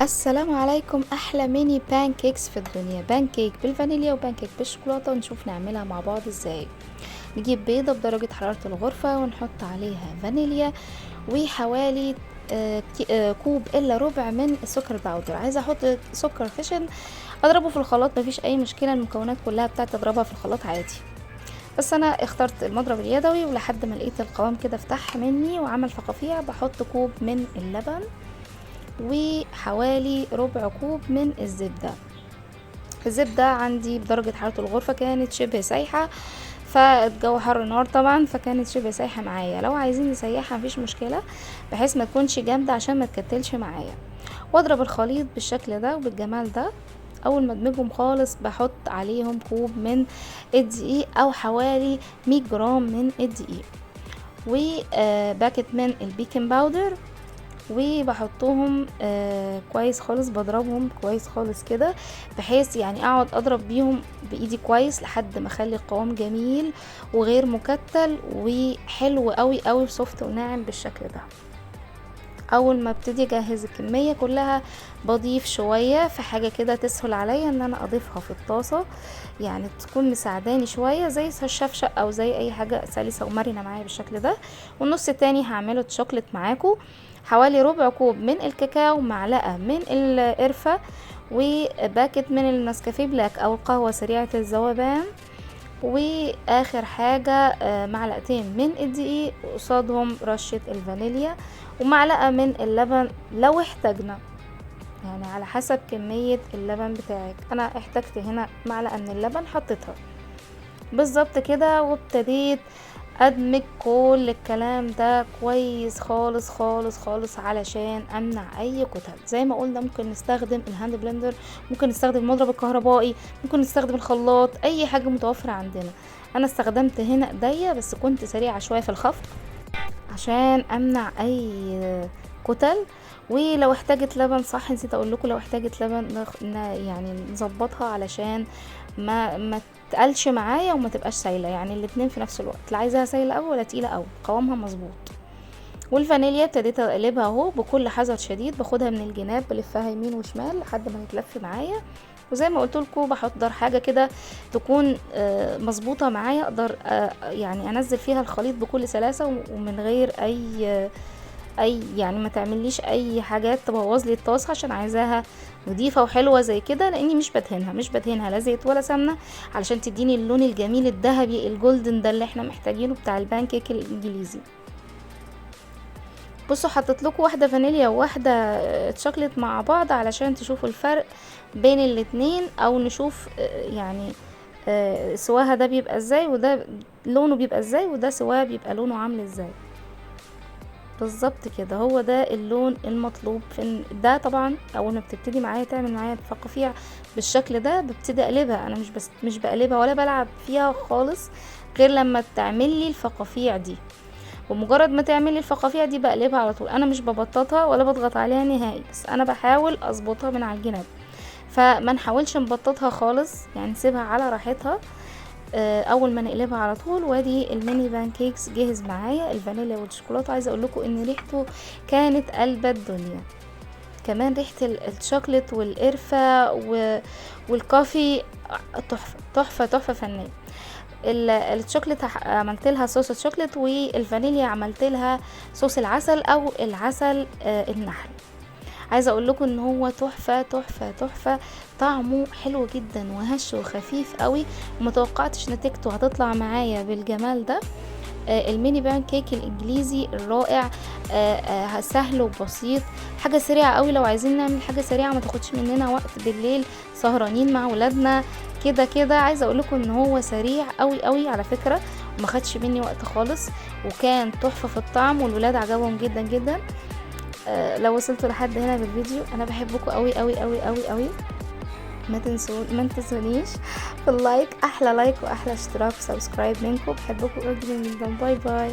السلام عليكم. احلى ميني بان كيكس في الدنيا، بان كيك بالفانيليا وبان كيك بالشوكولاته، ونشوف نعملها مع بعض ازاي. نجيب بيضه بدرجه حراره الغرفه ونحط عليها فانيليا وحوالي كوب الا ربع من السكر الباودر. عايزه احط سكر خشن اضربه في الخلاط، مفيش اي مشكله، المكونات كلها بتاعت اضربها في الخلاط عادي. بس انا اخترت المضرب اليدوي، ولحد ما لقيت القوام كده فتح مني وعمل فقاقيع بحط كوب من اللبن وحوالي ربع كوب من الزبدة عندي بدرجة حرارة الغرفة كانت شبه سايحة، فالجو حر النهار طبعا، فكانت شبه سايحة معايا. لو عايزين نسيحها مفيش مشكلة، بحيث ما تكونش جامدة عشان ما تكتلش معايا. واضرب الخليط بالشكل ده وبالجمال ده. اول ما ادمجهم خالص بحط عليهم كوب من الدقيق او حوالي 100 جرام من الدقيق، وباكت من البيكنج باودر، وبحطهم كويس خالص، بضربهم كويس خالص كده، بحيث يعني اقعد اضرب بيهم بايدي كويس لحد ما اخلي القوام جميل وغير مكتل وحلو قوي قوي سوفت وناعم بالشكل ده. اول ما ابتدي اجهز الكميه كلها بضيف شويه في حاجه كده تسهل عليا ان انا اضيفها في الطاسه، يعني تكون مساعداني شويه زي الشفشق او زي اي حاجه سلسه ومرنه معايا بالشكل ده. والنص التاني هعمله شوكليت معاكم، حوالي ربع كوب من الكاكاو، معلقه من القرفه، وباكت من النسكافيه بلاك او القهوه سريعه الذوبان، واخر حاجة معلقتين من الدقيق وقصادهم رشة الفانيليا، ومعلقة من اللبن لو احتاجنا، يعني على حسب كمية اللبن بتاعك. انا احتجت هنا معلقة من اللبن حطيتها بالظبط كده، وابتديت ادمج كل الكلام ده كويس خالص خالص خالص علشان امنع اي كتل. زي ما قلنا ممكن نستخدم الهاند بلندر، ممكن نستخدم المضرب الكهربائي، ممكن نستخدم الخلاط، اي حاجة متوفرة عندنا. انا استخدمت هنا ايديا بس كنت سريعة شوية في الخفق عشان امنع اي كتل. ولو احتاجت لبن، صح نسيت اقول لكم، لو احتاجت لبن يعني نظبطها علشان ما تقلش معايا وما تبقاش سايله، يعني الاتنين في نفس الوقت، لا عايزاها سايله قوي ولا تقيله قوي، قوامها مظبوط. والفانيليا ابتديت اقلبها اهو بكل حذر شديد، باخدها من الجناب بلفها يمين وشمال لحد ما تتلف معايا. وزي ما قلت لكم بحضر حاجه كده تكون مظبوطه معايا، اقدر يعني انزل فيها الخليط بكل سلاسه ومن غير اي يعني ما تعمليش اي حاجات تبوظ لي الطاسه، عشان عايزاها نضيفه وحلوه زي كده، لاني مش بدهنها لا زيت ولا سمنه، علشان تديني اللون الجميل الذهبي الجولدن ده اللي احنا محتاجينه بتاع البانكيك الانجليزي. بصوا حطيت لكم واحده فانيليا وواحده شوكليت مع بعض علشان تشوفوا الفرق بين الاتنين، او نشوف يعني سواها ده بيبقى ازاي، وده لونه بيبقى ازاي، وده سواها بيبقى لونه عامل ازاي. بالظبط كده، هو ده اللون المطلوب في ده. طبعا اول ما بتبتدي معايا تعمل معايا فقاقيع بالشكل ده ببتدي اقلبها، انا مش بقلبها ولا بلعب فيها خالص غير لما تعمل لي الفقاقيع دي. ومجرد ما تعمل لي الفقاقيع دي بقلبها على طول، انا مش ببططها ولا بضغط عليها نهائي، بس انا بحاول اظبطها من على الجناب، فما نحاولش نبططها خالص، يعني نسيبها على راحتها. اول ما نقلبها على طول. وادي الميني بان كيكس جهز معايا، الفانيليا والشوكولاته. عايزه اقول لكم ان ريحته كانت قلب الدنيا، كمان ريحه الشوكليت والقرفه والكافي تحفه تحفه تحفه فنيه. الشوكليت عملت لها صوص الشوكليت، والفانيليا عملت لها صوص العسل او العسل النحل. عايزه اقول لكم ان هو تحفه تحفه تحفه، طعمه حلو جدا وهش وخفيف قوي، ومتوقعتش نتيجته هتطلع معايا بالجمال ده. الميني بان كيك الانجليزي الرائع، سهل وبسيط، حاجه سريعه قوي. لو عايزين نعمل حاجه سريعه ما تاخدش مننا وقت بالليل سهرانين مع ولادنا كده كده، عايزه اقول لكم ان هو سريع قوي قوي على فكره، وما خدش مني وقت خالص، وكان تحفه في الطعم، والولاد عجبهم جدا جدا. لو وصلتوا لحد هنا بالفيديو انا بحبكم قوي قوي قوي قوي قوي، ما تنسونيش في اللايك، احلى لايك واحلى اشتراك وسبسكرايب منكم، بحبكم جدا جدا. باي باي.